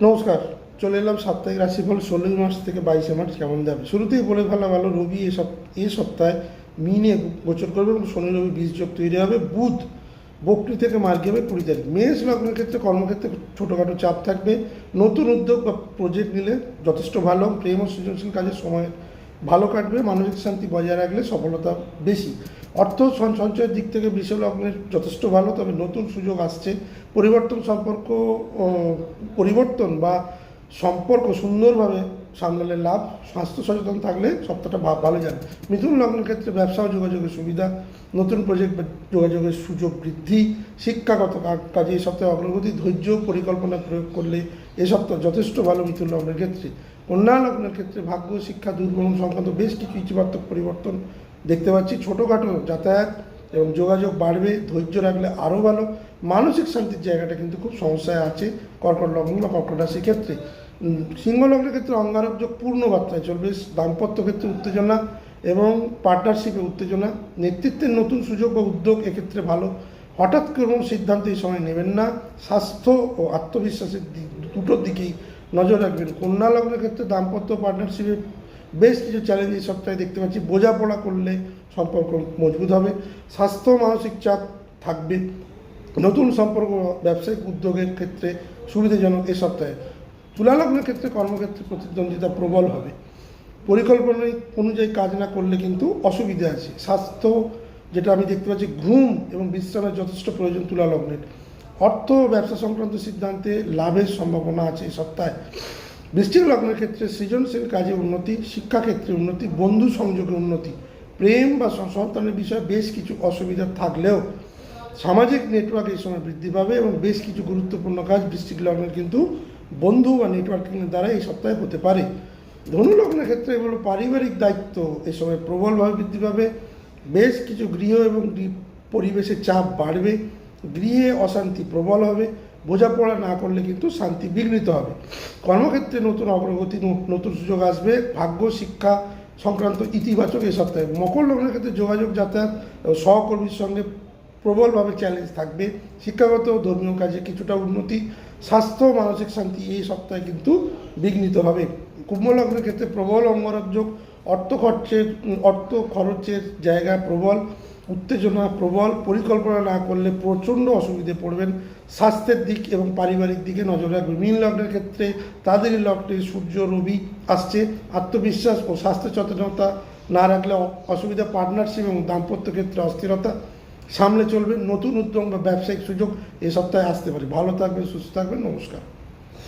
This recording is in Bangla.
নমস্কার। চলে এলাম সাপ্তাহিক রাশিফল 16 মার্চ থেকে 22 মার্চ কেমন যাবে। শুরুতেই বলে ফেলা ভালো, রবি এ সপ্তাহে মিনে গোচর করবে এবং শনি রবি বীজযোগ তৈরি হবে। বুধ বকরি থেকে মার্গী হবে 20 তারিখ। মেষ লগ্নের ক্ষেত্রে কর্মক্ষেত্রে ছোটোখাটো চাপ থাকবে। নতুন উদ্যোগ বা প্রজেক্ট নিলে যথেষ্ট ভালো। প্রেম ও সৃজনশীল কাজের সময় ভালো কাটবে। মানসিক শান্তি বজায় রাখলে সফলতা বেশি। অর্থ সঞ্চয়ের দিক থেকে বৃষ লগ্নের যথেষ্ট ভালো, তবে নতুন সুযোগ আসছে। পরিবর্তন বা সম্পর্ক সুন্দরভাবে সামলালে লাভ। স্বাস্থ্য সচেতন থাকলে সপ্তাহটা ভালো যাবে। মিথুন লগ্নের ক্ষেত্রে ব্যবসা ও যোগাযোগের সুবিধা, নতুন প্রজেক্ট বা যোগাযোগের সুযোগ বৃদ্ধি। শিক্ষাগত কাজে এই সপ্তাহে অগ্রগতি। ধৈর্য পরিকল্পনা প্রয়োগ করলে এ সপ্তাহ যথেষ্ট ভালো মিথুন লগ্নের ক্ষেত্রে। কন্যা লগ্নের ক্ষেত্রে ভাগ্য, শিক্ষা, দূরভ্রমণ সংক্রান্ত বেশ কিছু ইতিবাচক পরিবর্তন দেখতে পাচ্ছি। ছোটোখাটো যাতায়াত এবং যোগাযোগ বাড়বে। ধৈর্য রাখলে আরও ভালো। মানসিক শান্তির জায়গাটা কিন্তু খুব সমস্যায় আছে কর্কট লগ্ন বা কর্কট রাশির ক্ষেত্রে। সিংহ লগ্নের ক্ষেত্রে অঙ্গারক যোগ পূর্ণ মাত্রায় চলবে। দাম্পত্য ক্ষেত্রে উত্তেজনা এবং পার্টনারশিপে উত্তেজনা। নেতৃত্বের নতুন সুযোগ বা উদ্যোগ এক্ষেত্রে ভালো। হঠাৎ কোনো সিদ্ধান্ত এই সময় নেবেন না। স্বাস্থ্য ও আত্মবিশ্বাসের দুটোর দিকেই নজর রাখবেন। কন্যা লগ্নের ক্ষেত্রে দাম্পত্য পার্টনারশিপে বেশ কিছু চ্যালেঞ্জ এই সপ্তাহে দেখতে পাচ্ছি। বোঝাপড়া করলে সম্পর্ক মজবুত হবে। স্বাস্থ্য মানসিক চাপ থাকবে। নতুন সম্পর্ক ব্যবসায়িক উদ্যোগের ক্ষেত্রে সুবিধাজনক এ সপ্তাহে। তুলা লগ্নের ক্ষেত্রে কর্মক্ষেত্রে প্রতিদ্বন্দ্বিতা প্রবল হবে। পরিকল্পনা অনুযায়ী কাজ না করলে কিন্তু অসুবিধা আছে। স্বাস্থ্য যেটা আমি দেখতে পাচ্ছি, ঘুম এবং বিশ্রামের যথেষ্ট প্রয়োজন তুলা লগ্নের। অর্থ ব্যবসা সংক্রান্ত সিদ্ধান্তে লাভের সম্ভাবনা আছে এই সপ্তাহে। বৃশ্চিক লগ্নের ক্ষেত্রে সৃজনশীল কাজে উন্নতি, শিক্ষাক্ষেত্রে উন্নতি, বন্ধু সংযোগে উন্নতি। প্রেম বা সন্তানের বিষয়ে বেশ কিছু অসুবিধা থাকলেও সামাজিক নেটওয়ার্ক এই সময় বৃদ্ধি পাবে এবং বেশ কিছু গুরুত্বপূর্ণ কাজ বৃশ্চিক লগ্নের কিন্তু বন্ধু বা নেটওয়ার্কিংয়ের দ্বারা এই সপ্তাহে হতে পারে। ধনু লগ্নের ক্ষেত্রে এগুলো পারিবারিক দায়িত্ব এই সময় প্রবলভাবে বৃদ্ধি পাবে। বেশ কিছু গৃহ এবং পরিবেশের চাপ বাড়বে। গৃহে অশান্তি প্রবল হবে। বোঝাপড়া না করলে কিন্তু শান্তি বিঘ্নিত হবে। কর্মক্ষেত্রে নতুন অগ্রগতি, নতুন সুযোগ আসবে। ভাগ্য, শিক্ষা সংক্রান্ত ইতিবাচক এই সপ্তাহে। মকর লগ্নের ক্ষেত্রে যোগাযোগ, যাতায়াত ও সহকর্মীর সঙ্গে প্রবলভাবে চ্যালেঞ্জ থাকবে। শিক্ষাগত ও ধর্মীয় কাজে কিছুটা উন্নতি। স্বাস্থ্য মানসিক শান্তি এই সপ্তাহে কিন্তু বিঘ্নিত হবে। কুম্ভ লগ্নের ক্ষেত্রে প্রবল অঙ্গরাজ্যোগ। অর্থ খরচের জায়গা প্রবল। উত্তেজনা প্রবল। পরিকল্পনা না করলে প্রচণ্ড অসুবিধে পড়বেন। স্বাস্থ্যের দিক এবং পারিবারিক দিকে নজর রাখবেন। মীন লগ্নের ক্ষেত্রে তাদেরই লগ্নে সূর্য রবি আসছে। আত্মবিশ্বাস ও স্বাস্থ্য সচেতনতা না রাখলে অসুবিধা। পার্টনারশিপ এবং দাম্পত্য ক্ষেত্রে অস্থিরতা সামলে চলবেন। নতুন উদ্যোগ বা ব্যবসায়িক সুযোগ এ সপ্তাহে আসতে পারে। ভালো থাকবেন, সুস্থ থাকবেন। নমস্কার।